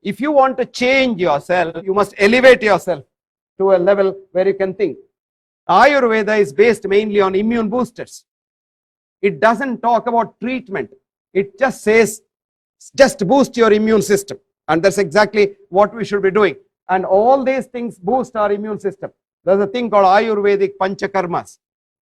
If you want to change yourself, you must elevate yourself to a level where you can think. Ayurveda is based mainly on immune boosters. It doesn't talk about treatment. It just says, just boost your immune system. And that's exactly what we should be doing. And all these things boost our immune system. There's a thing called Ayurvedic Panchakarmas,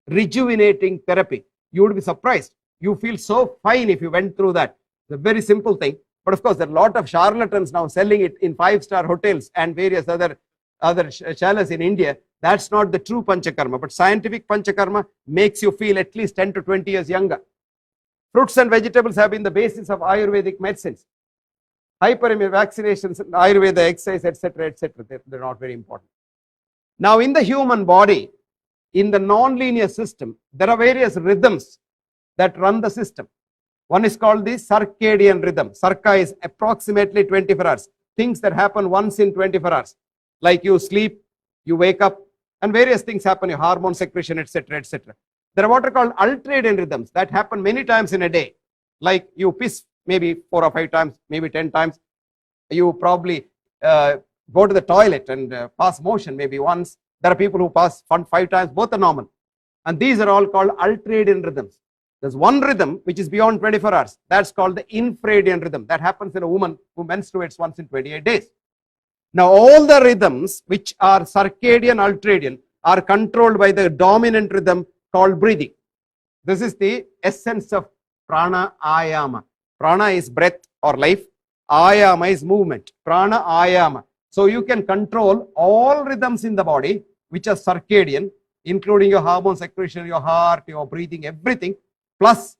rejuvenating therapy. You would be surprised. You feel so fine if you went through that. It's a very simple thing. But of course, there are a lot of charlatans now selling it in 5-star hotels and various other chalets in India. That's not the true Panchakarma. But scientific Panchakarma makes you feel at least 10 to 20 years younger. Fruits and vegetables have been the basis of Ayurvedic medicines. Hyperimmunity, vaccinations, Ayurveda, exercise, etc., etc. They're not very important. Now, in the human body, in the non-linear system, there are various rhythms that run the system. One is called the circadian rhythm. Circa is approximately 24 hours. Things that happen once in 24 hours. Like you sleep, you wake up, and various things happen, your hormone secretion, etc., etc. There are what are called ultradian rhythms that happen many times in a day. Like you piss maybe 4 or 5 times, maybe 10 times. You probably go to the toilet and pass motion maybe once. There are people who pass 5 times, both are normal. And these are all called ultradian rhythms. There's one rhythm which is beyond 24 hours. That's called the infradian rhythm. That happens in a woman who menstruates once in 28 days. Now, all the rhythms which are circadian, ultradian are controlled by the dominant rhythm called breathing. This is the essence of prana ayama. Prana is breath or life. Ayama is movement. Prana ayama. So you can control all rhythms in the body which are circadian, including your hormone secretion, your heart, your breathing, everything, plus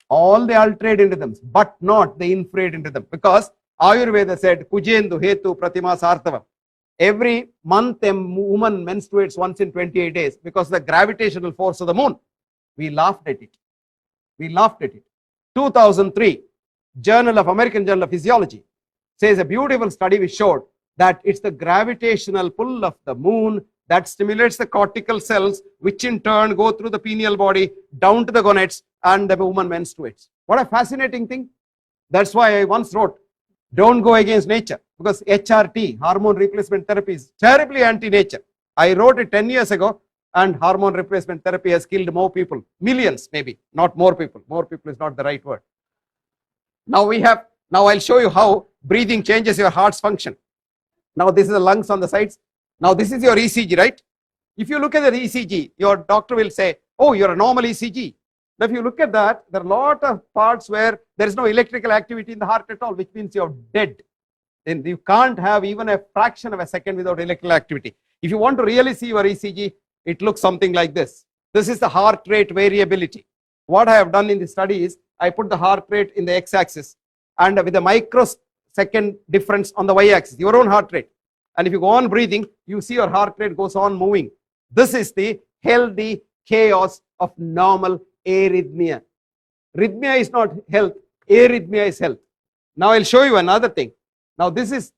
all the ultradian rhythms, but not the infradian rhythm. Because Ayurveda said, Kujendu Hetu Pratima Sartavam. Every month a woman menstruates once in 28 days because of the gravitational force of the moon. We laughed at it. We laughed at it. 2003, American Journal of Physiology says a beautiful study which showed that it's the gravitational pull of the moon that stimulates the cortical cells, which in turn go through the pineal body down to the gonads, and the woman menstruates. What a fascinating thing. That's why I once wrote, don't go against nature, because HRT, hormone replacement therapy, is terribly anti-nature. I wrote it 10 years ago, and hormone replacement therapy has killed more people, millions maybe, not more people. More people is not the right word. Now I'll show you how breathing changes your heart's function. Now this is the lungs on the sides. Now this is your ECG, right? If you look at the ECG, your doctor will say, oh, you're a normal ECG. Now if you look at that, there are a lot of parts where there is no electrical activity in the heart at all, which means you're dead. Then you can't have even a fraction of a second without electrical activity. If you want to really see your ECG, it looks something like this. This is the heart rate variability. What I have done in the study is, I put the heart rate in the x-axis and with a microsecond difference on the y-axis, your own heart rate. And if you go on breathing, you see your heart rate goes on moving. This is the healthy chaos of normal arrhythmia. Rhythmia is not health, arrhythmia is health. Now I'll show you another thing. Now this is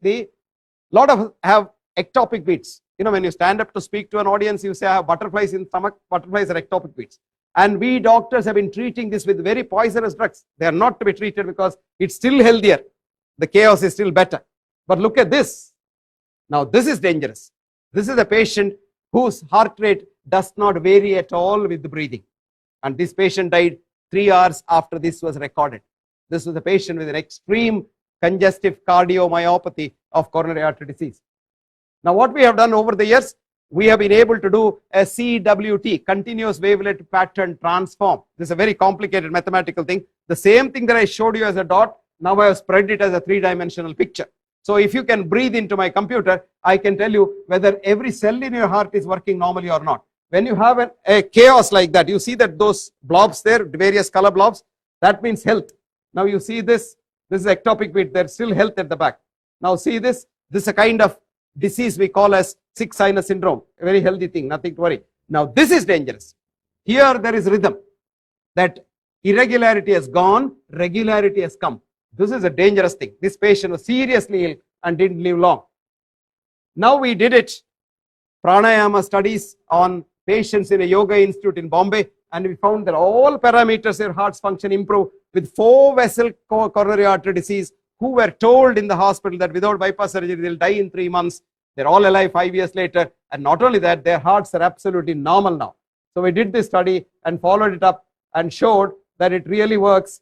lot of have ectopic beats. You know, when you stand up to speak to an audience, you say, I have butterflies in stomach. Butterflies are ectopic beats. And we doctors have been treating this with very poisonous drugs. They are not to be treated because it's still healthier. The chaos is still better. But look at this. Now this is dangerous. This is a patient whose heart rate does not vary at all with the breathing. And this patient died 3 hours after this was recorded. This was a patient with an extreme congestive cardiomyopathy of coronary artery disease. Now what we have done over the years, we have been able to do a CWT, continuous wavelet pattern transform. This is a very complicated mathematical thing. The same thing that I showed you as a dot, now I have spread it as a 3-dimensional picture. So if you can breathe into my computer, I can tell you whether every cell in your heart is working normally or not. When you have a chaos like that, you see that those blobs there, various color blobs, that means health. Now you see this is ectopic beat, there's still health at the back. Now see this is a kind of disease we call as sick sinus syndrome, a very healthy thing, nothing to worry. Now this is dangerous. Here there is rhythm. That irregularity has gone, regularity has come. This is a dangerous thing. This patient was seriously ill and didn't live long. Now we did it, pranayama studies on patients in a yoga institute in Bombay, and we found that all parameters of heart's function improve with 4-vessel coronary artery disease who were told in the hospital that without bypass surgery they'll die in 3 months. They're all alive 5 years later. And not only that, their hearts are absolutely normal now. So we did this study and followed it up and showed that it really works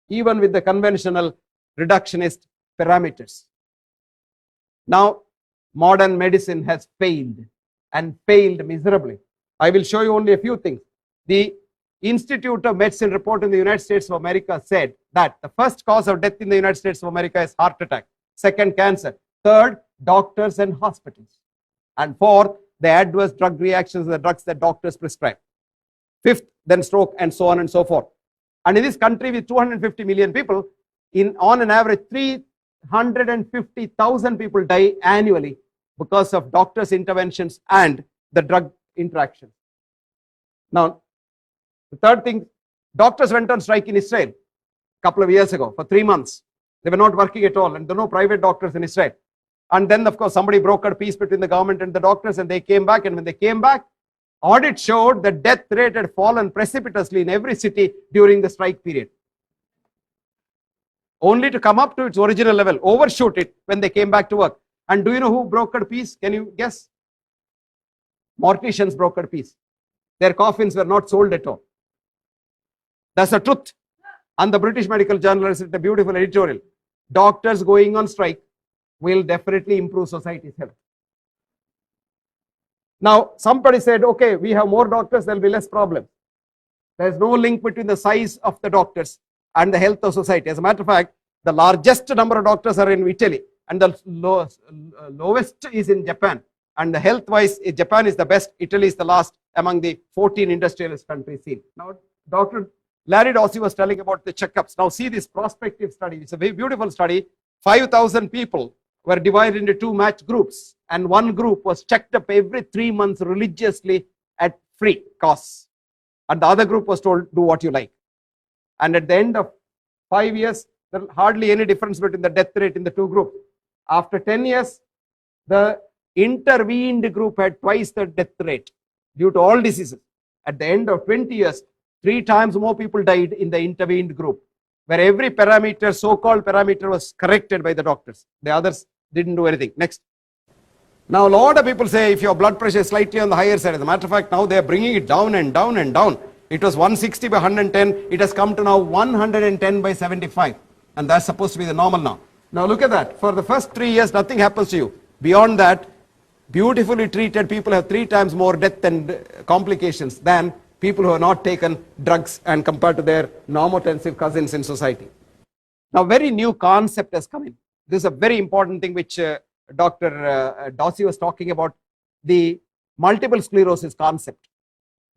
even with the conventional reductionist parameters. Now, modern medicine has failed and failed miserably. I will show you only a few things. The Institute of Medicine report in the United States of America said that the first cause of death in the United States of America is heart attack. Second, cancer. Third, doctors and hospitals. And fourth, the adverse drug reactions of the drugs that doctors prescribe. Fifth, then stroke, and so on and so forth. And in this country with 250 million people, on an average 350,000 people die annually because of doctors' interventions and the drug interaction. Now, the third thing, doctors went on strike in Israel a couple of years ago for 3 months. They were not working at all, and there were no private doctors in Israel. And then, of course, somebody brokered peace between the government and the doctors, and they came back. And when they came back, audit showed the death rate had fallen precipitously in every city during the strike period, only to come up to its original level, overshoot it when they came back to work. And do you know who brokered peace? Can you guess? Morticians brokered peace. Their coffins were not sold at all. That's the truth. And the British Medical Journal has written a beautiful editorial. Doctors going on strike will definitely improve society's health. Now, somebody said, okay, we have more doctors, there will be less problems. There is no link between the size of the doctors and the health of society. As a matter of fact, the largest number of doctors are in Italy, and the lowest is in Japan. And the health-wise, Japan is the best, Italy is the last among the 14 industrialist countries seen. Now, Dr. Larry Dossey was telling about the checkups. Now, see this prospective study. It's a very beautiful study. 5,000 people were divided into 2 match groups, and one group was checked up every 3 months religiously at free costs, and the other group was told, do what you like. And at the end of 5 years, there was hardly any difference between the death rate in the 2 groups. After 10 years, the intervened group had twice the death rate due to all diseases. At the end of 20 years, 3 times more people died in the intervened group, where every parameter, so-called parameter, was corrected by the doctors. The others didn't do anything. Next. Now, a lot of people say if your blood pressure is slightly on the higher side, as a matter of fact, now they are bringing it down and down and down. It was 160 by 110. It has come to now 110 by 75. And that's supposed to be the normal now. Now, look at that. For the first 3 years, nothing happens to you. Beyond that, beautifully treated people have 3 times more death and complications than people who have not taken drugs and compared to their normotensive cousins in society. Now, very new concept has come in. This is a very important thing which Dr. Dossey was talking about, the multiple sclerosis concept.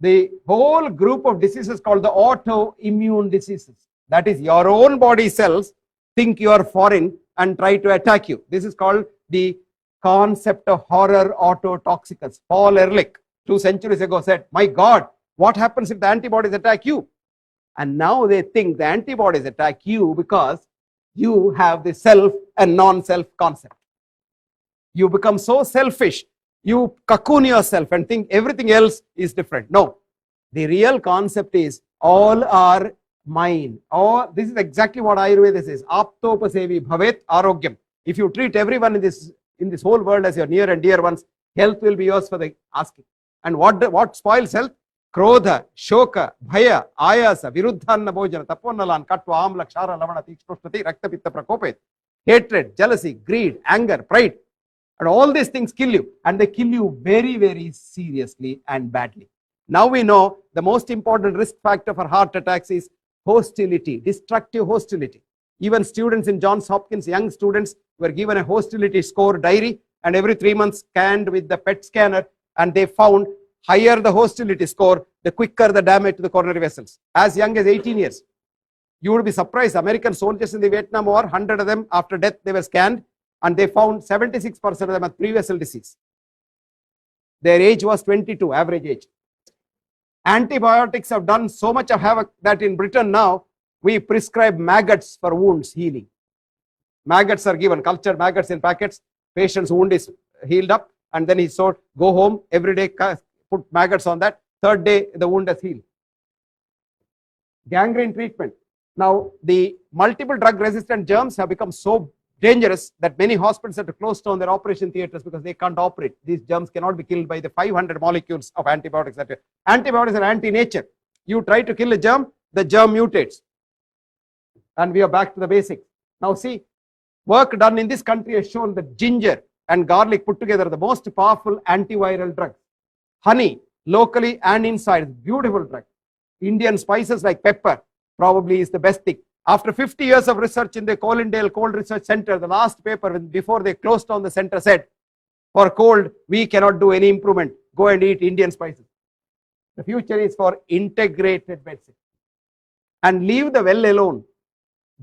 The whole group of diseases called the autoimmune diseases. That is, your own body cells think you are foreign and try to attack you. This is called the concept of horror autotoxicus. Paul Ehrlich 2 centuries ago said, my God, what happens if the antibodies attack you? And now they think the antibodies attack you because you have the self and non-self concept. You become so selfish, you cocoon yourself and think everything else is different. No, the real concept is all are mine. Or this is exactly what Ayurveda says. Aptopasevi bhavet arogyam. If you treat everyone in this whole world as your near and dear ones, health will be yours for the asking. And what spoils health? Krodha, shoka, bhaya, ayasa, viruddhanna bhojana, taponalan, katva, amla, kshara, lavana, tikshprasthati, raktapitta prakopet. Hatred, jealousy, greed, anger, pride. And all these things kill you. And they kill you very, very seriously and badly. Now we know the most important risk factor for heart attacks is hostility, destructive hostility. Even students in Johns Hopkins, young students, were given a hostility score diary and every 3 months scanned with the PET scanner, and they found higher the hostility score, the quicker the damage to the coronary vessels. As young as 18 years. You would be surprised. American soldiers in the Vietnam War, 100 of them after death, they were scanned and they found 76% of them had pre-vessel disease. Their age was 22, average age. Antibiotics have done so much of havoc that in Britain now, we prescribe maggots for wounds healing. Maggots are given, cultured maggots in packets. Patient's wound is healed up and then he's told, go home every day, put maggots on that. 3rd day, the wound has healed. Gangrene treatment. Now, the multiple drug resistant germs have become so dangerous that many hospitals have to close down their operation theaters because they can't operate. These germs cannot be killed by the 500 molecules of antibiotics. Antibiotics are anti-nature. You try to kill a germ, the germ mutates. And we are back to the basics. Now see, work done in this country has shown that ginger and garlic put together are the most powerful antiviral drugs. Honey, locally and inside, beautiful drug. Indian spices like pepper probably is the best thing. After 50 years of research in the Colindale Cold Research Center, the last paper before they closed down the center said, for cold, we cannot do any improvement. Go and eat Indian spices. The future is for integrated medicine. And leave the well alone.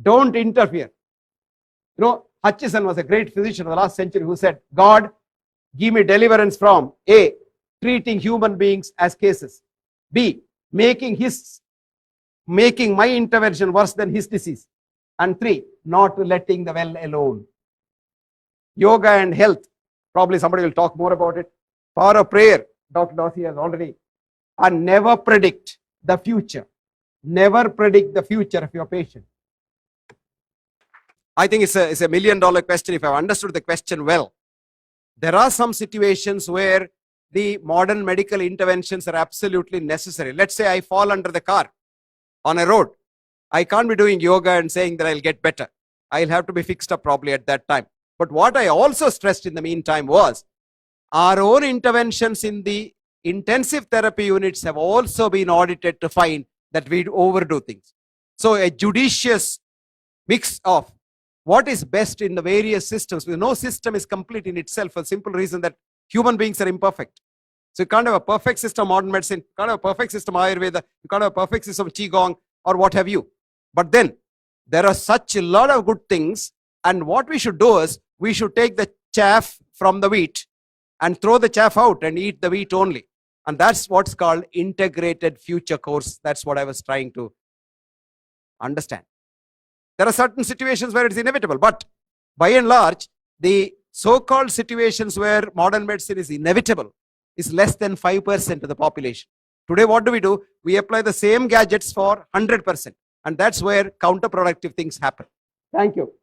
Don't interfere. You know, Hutchison was a great physician of the last century who said, God, give me deliverance from A, treating human beings as cases, B, making my intervention worse than his disease, and 3, not letting the well alone. Yoga and health, probably somebody will talk more about it. Power of prayer, Dr. Dossi has already. And never predict the future. Never predict the future of your patient. I think it's a $1 million question if I've understood the question well. There are some situations where the modern medical interventions are absolutely necessary. Let's say I fall under the car on a road. I can't be doing yoga and saying that I'll get better. I'll have to be fixed up probably at that time. But what I also stressed in the meantime was our own interventions in the intensive therapy units have also been audited to find that we overdo things. So a judicious mix of what is best in the various systems. No system is complete in itself for the simple reason that human beings are imperfect. So you can't have a perfect system modern medicine, you can't have a perfect system Ayurveda, you can't have a perfect system Qigong or what have you. But then there are such a lot of good things, and what we should do is we should take the chaff from the wheat and throw the chaff out and eat the wheat only. And that's what's called integrated future course. That's what I was trying to understand. There are certain situations where it's inevitable, but by and large, the so-called situations where modern medicine is inevitable is less than 5% of the population. Today, what do? We apply the same gadgets for 100%, and that's where counterproductive things happen. Thank you.